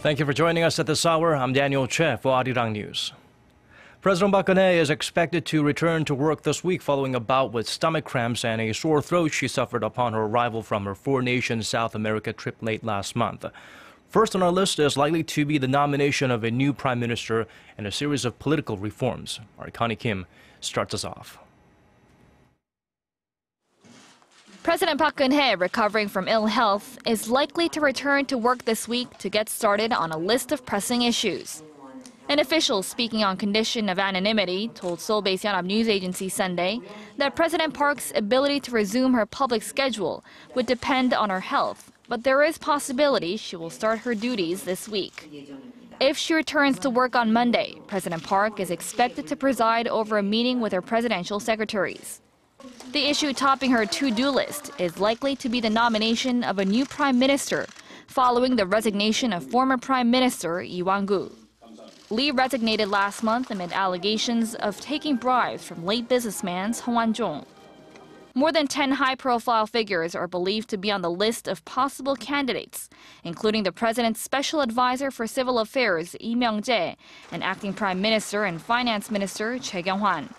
Thank you for joining us at this hour. I'm Daniel Choy for Arirang News. President Park Geun-hye is expected to return to work this week following a bout with stomach cramps and a sore throat she suffered upon her arrival from her four-nation South America trip late last month. First on our list is likely to be the nomination of a new prime minister and a series of political reforms. Our Connie Kim starts us off. President Park Geun-hye, recovering from ill health, is likely to return to work this week to get started on a list of pressing issues. An official speaking on condition of anonymity told Seoul-based Yonhap News Agency Sunday that President Park's ability to resume her public schedule would depend on her health, but there is possibility she will start her duties this week. If she returns to work on Monday, President Park is expected to preside over a meeting with her presidential secretaries. The issue topping her to-do list is likely to be the nomination of a new prime minister, following the resignation of former Prime Minister Lee Wang-gu. Lee resignated last month amid allegations of taking bribes from late businessman Song Wan-jong. More than 10 high-profile figures are believed to be on the list of possible candidates, including the president's special advisor for civil affairs Lee Myung-jae and acting prime minister and finance minister Choi Kyung-hwan.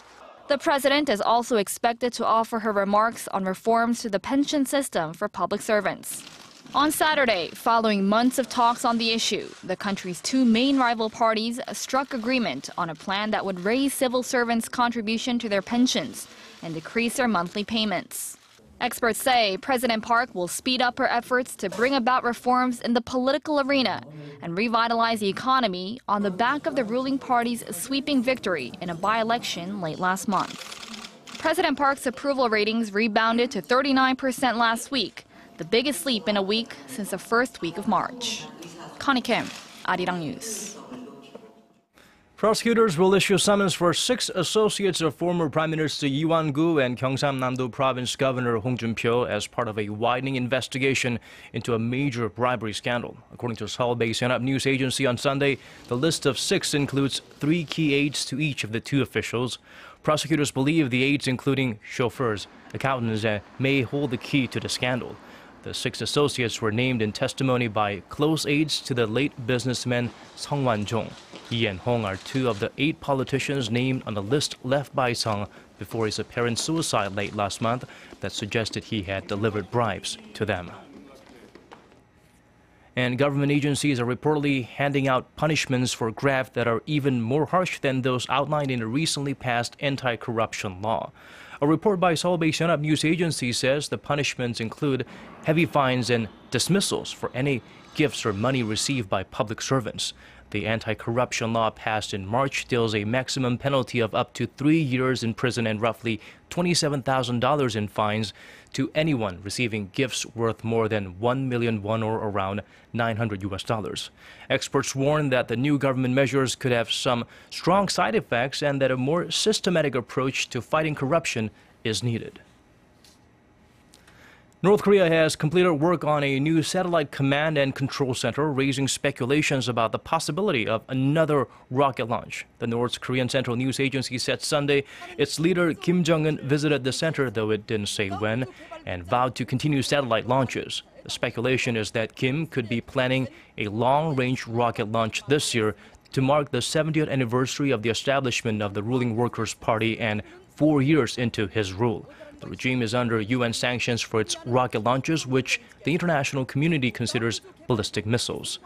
The president is also expected to offer her remarks on reforms to the pension system for public servants. On Saturday, following months of talks on the issue, the country's two main rival parties struck agreement on a plan that would raise civil servants' contribution to their pensions and decrease their monthly payments. Experts say President Park will speed up her efforts to bring about reforms in the political arena and revitalize the economy on the back of the ruling party's sweeping victory in a by-election late last month. President Park's approval ratings rebounded to 39% last week, the biggest leap in a week since the first week of March. Connie Kim, Arirang News. Prosecutors will issue summons for 6 associates of former Prime Minister Lee Wang-gu and Gyeongsam-namdo Province Governor Hong Jun-pyo as part of a widening investigation into a major bribery scandal. According to Seoul-based Yonhap News Agency on Sunday, the list of 6 includes 3 key aides to each of the 2 officials. Prosecutors believe the aides, including chauffeurs, accountants, may hold the key to the scandal. The 6 associates were named in testimony by close aides to the late businessman Song Wan-jong. He and Hong are 2 of the 8 politicians named on the list left by Song before his apparent suicide late last month that suggested he had delivered bribes to them. And government agencies are reportedly handing out punishments for graft that are even more harsh than those outlined in a recently passed anti-corruption law. A report by Seoul-based Yonhap News Agency says the punishments include heavy fines and dismissals for any gifts or money received by public servants. The anti-corruption law passed in March deals a maximum penalty of up to 3 years in prison and roughly $27,000 in fines to anyone receiving gifts worth more than 1 million won or around $900. Experts warn that the new government measures could have some strong side effects and that a more systematic approach to fighting corruption is needed. North Korea has completed work on a new satellite command and control center, raising speculations about the possibility of another rocket launch. The North Korean Central News Agency said Sunday its leader Kim Jong-un visited the center, though it didn't say when, and vowed to continue satellite launches. The speculation is that Kim could be planning a long-range rocket launch this year to mark the 70th anniversary of the establishment of the ruling Workers' Party and 4 years into his rule. The regime is under UN sanctions for its rocket launches, which the international community considers ballistic missiles.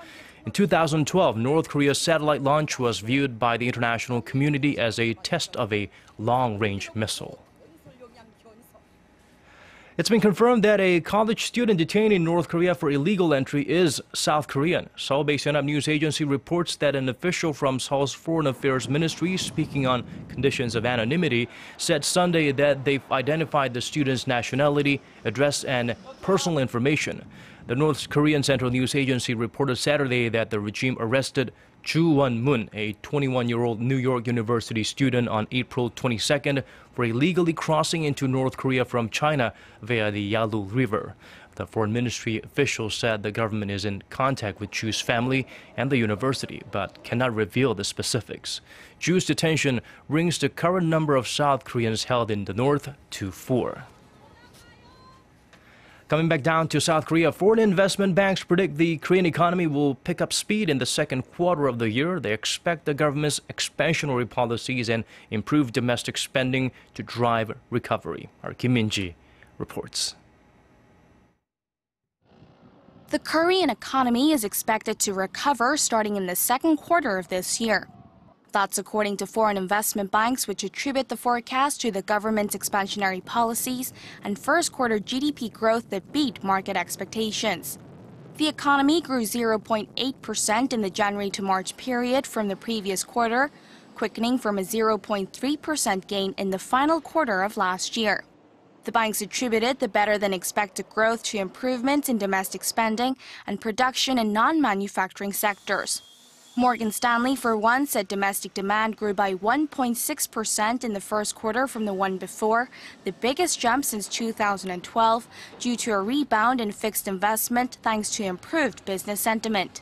In 2012, North Korea's satellite launch was viewed by the international community as a test of a long-range missile. It's been confirmed that a college student detained in North Korea for illegal entry is South Korean. Seoul-based Yonhap News Agency reports that an official from Seoul's Foreign Affairs Ministry, speaking on conditions of anonymity, said Sunday that they've identified the student's nationality, address, and personal information. The North Korean Central News Agency reported Saturday that the regime arrested Ju Won-moon, a 21-year-old New York University student, on April 22nd for illegally crossing into North Korea from China via the Yalu River. The foreign ministry official said the government is in contact with Chu's family and the university, but cannot reveal the specifics. Chu's detention brings the current number of South Koreans held in the north to 4. Coming back down to South Korea, foreign investment banks predict the Korean economy will pick up speed in the second quarter of the year. They expect the government's expansionary policies and improved domestic spending to drive recovery. Our Kim Min-ji reports. The Korean economy is expected to recover starting in the second quarter of this year. That's according to foreign investment banks, which attribute the forecast to the government's expansionary policies and first quarter GDP growth that beat market expectations. The economy grew 0.8% in the January to March period from the previous quarter, quickening from a 0.3% gain in the final quarter of last year. The banks attributed the better-than-expected growth to improvements in domestic spending and production in non-manufacturing sectors. Morgan Stanley, for one, said domestic demand grew by 1.6% in the first quarter from the one before, the biggest jump since 2012, due to a rebound in fixed investment thanks to improved business sentiment.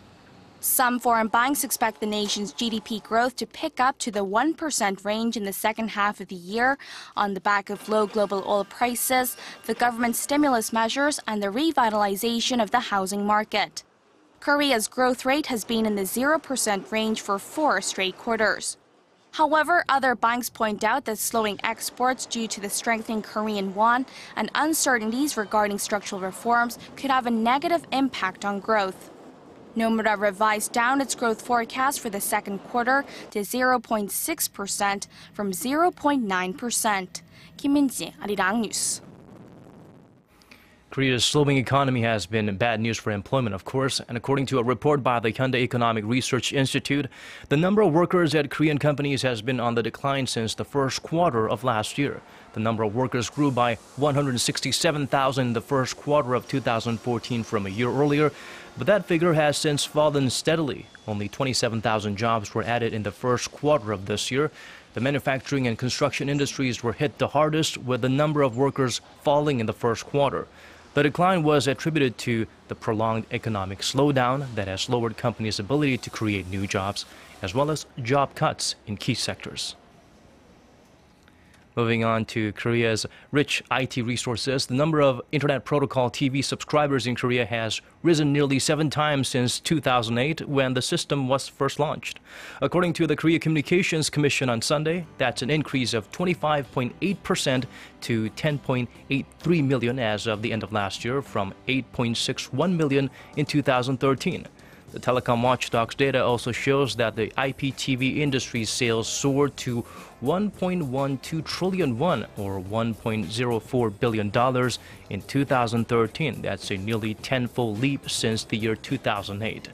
Some foreign banks expect the nation's GDP growth to pick up to the 1% range in the second half of the year on the back of low global oil prices, the government's stimulus measures, and the revitalization of the housing market. Korea's growth rate has been in the 0% range for 4 straight quarters. However, other banks point out that slowing exports due to the strengthening Korean won and uncertainties regarding structural reforms could have a negative impact on growth. Nomura revised down its growth forecast for the second quarter to 0.6% from 0.9%. Kim Min-ji, Arirang News. Korea's slowing economy has been bad news for employment, of course, and according to a report by the Hyundai Economic Research Institute, the number of workers at Korean companies has been on the decline since the first quarter of last year. The number of workers grew by 167,000 in the first quarter of 2014 from a year earlier, but that figure has since fallen steadily. Only 27,000 jobs were added in the first quarter of this year. The manufacturing and construction industries were hit the hardest, with the number of workers falling in the first quarter. The decline was attributed to the prolonged economic slowdown that has lowered companies' ability to create new jobs, as well as job cuts in key sectors. Moving on to Korea's rich IT resources, the number of Internet Protocol TV subscribers in Korea has risen nearly 7 times since 2008 when the system was first launched. According to the Korea Communications Commission on Sunday, that's an increase of 25.8% to 10.83 million as of the end of last year from 8.61 million in 2013. The telecom watchdog's data also shows that the IPTV industry's sales soared to 1.12 trillion won, or $1.04 billion in 2013. That's a nearly tenfold leap since the year 2008.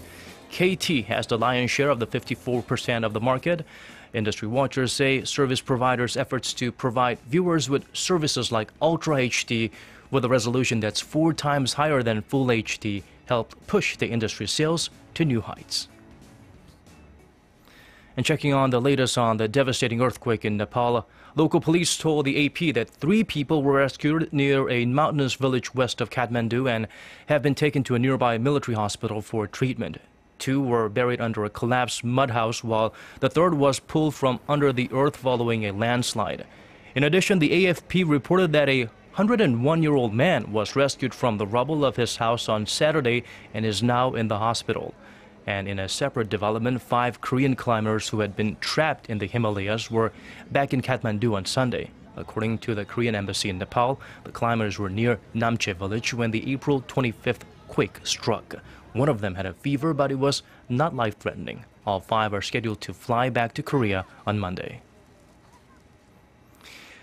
KT has the lion's share of the 54% of the market. Industry watchers say service providers' efforts to provide viewers with services like Ultra HD with a resolution that's 4 times higher than Full HD helped push the industry's sales to new heights. And checking on the latest on the devastating earthquake in Nepal, local police told the AP that 3 people were rescued near a mountainous village west of Kathmandu and have been taken to a nearby military hospital for treatment. 2 were buried under a collapsed mud house, while the 3rd was pulled from under the earth following a landslide. In addition, the AFP reported that a 101-year-old man was rescued from the rubble of his house on Saturday and is now in the hospital. And in a separate development, 5 Korean climbers who had been trapped in the Himalayas were back in Kathmandu on Sunday. According to the Korean embassy in Nepal, the climbers were near Namche village when the April 25th quake struck. One of them had a fever, but it was not life-threatening. All 5 are scheduled to fly back to Korea on Monday.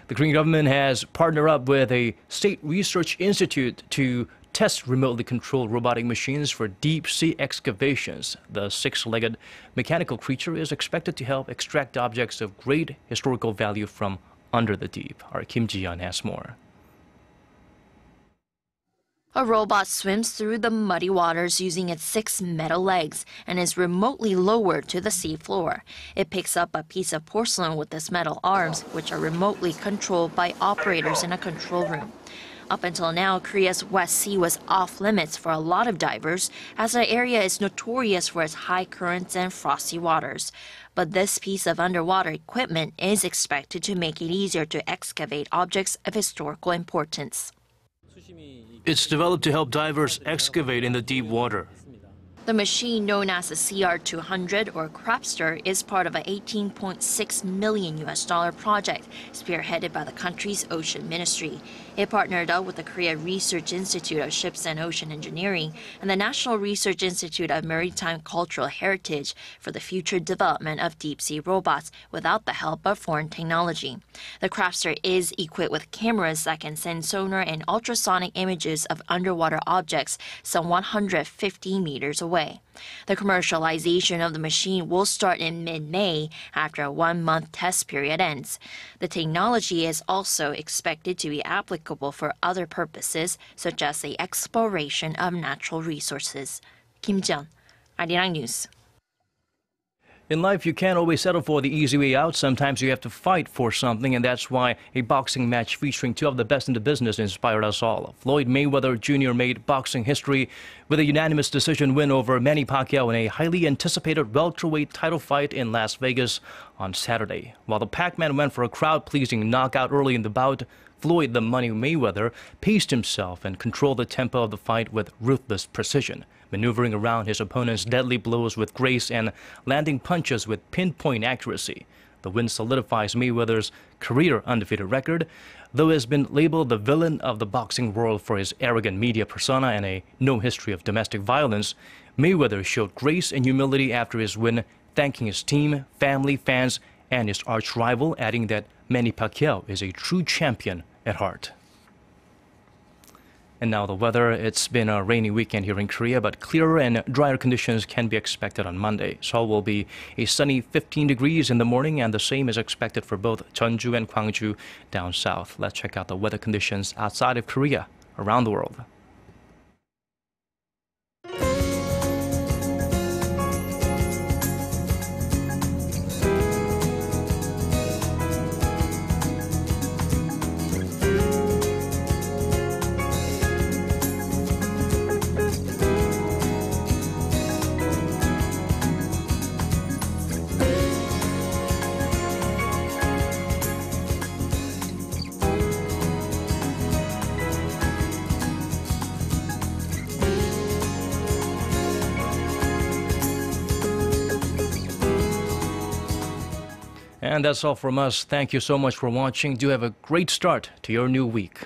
The Korean government has partnered up with a state research institute to test remotely controlled robotic machines for deep-sea excavations. The 6-legged mechanical creature is expected to help extract objects of great historical value from under the deep. Our Kim Ji-yeon has more. A robot swims through the muddy waters using its 6 metal legs and is remotely lowered to the seafloor. It picks up a piece of porcelain with its metal arms, which are remotely controlled by operators in a control room. Up until now, Korea's West Sea was off limits for a lot of divers, as the area is notorious for its high currents and frosty waters. But this piece of underwater equipment is expected to make it easier to excavate objects of historical importance. It's developed to help divers excavate in the deep water. The machine, known as the CR200 or Crapster, is part of an $18.6 million project spearheaded by the country's ocean ministry. It partnered up with the Korea Research Institute of Ships and Ocean Engineering and the National Research Institute of Maritime Cultural Heritage for the future development of deep-sea robots without the help of foreign technology. The Crapster is equipped with cameras that can send sonar and ultrasonic images of underwater objects some 150 meters away. The commercialization of the machine will start in mid-May after a 1-month test period ends. The technology is also expected to be applicable for other purposes, such as the exploration of natural resources. Kim Jeon, Arirang News. In life, you can't always settle for the easy way out. Sometimes you have to fight for something, and that's why a boxing match featuring two of the best in the business inspired us all. Floyd Mayweather Jr. made boxing history with a unanimous decision win over Manny Pacquiao in a highly anticipated welterweight title fight in Las Vegas on Saturday. While the Pac-Man went for a crowd-pleasing knockout early in the bout, Floyd the Money Mayweather paced himself and controlled the tempo of the fight with ruthless precision, maneuvering around his opponent's deadly blows with grace and landing punches with pinpoint accuracy. The win solidifies Mayweather's career undefeated record, though he has been labeled the villain of the boxing world for his arrogant media persona and a no history of domestic violence. Mayweather showed grace and humility after his win, thanking his team, family, fans, and his arch-rival, adding that Manny Pacquiao is a true champion at heart. And now the weather. It's been a rainy weekend here in Korea, but clearer and drier conditions can be expected on Monday. Seoul will be a sunny 15 degrees in the morning, and the same is expected for both Jeonju and Gwangju down south. Let's check out the weather conditions outside of Korea, around the world. And that's all from us. Thank you so much for watching. Do have a great start to your new week.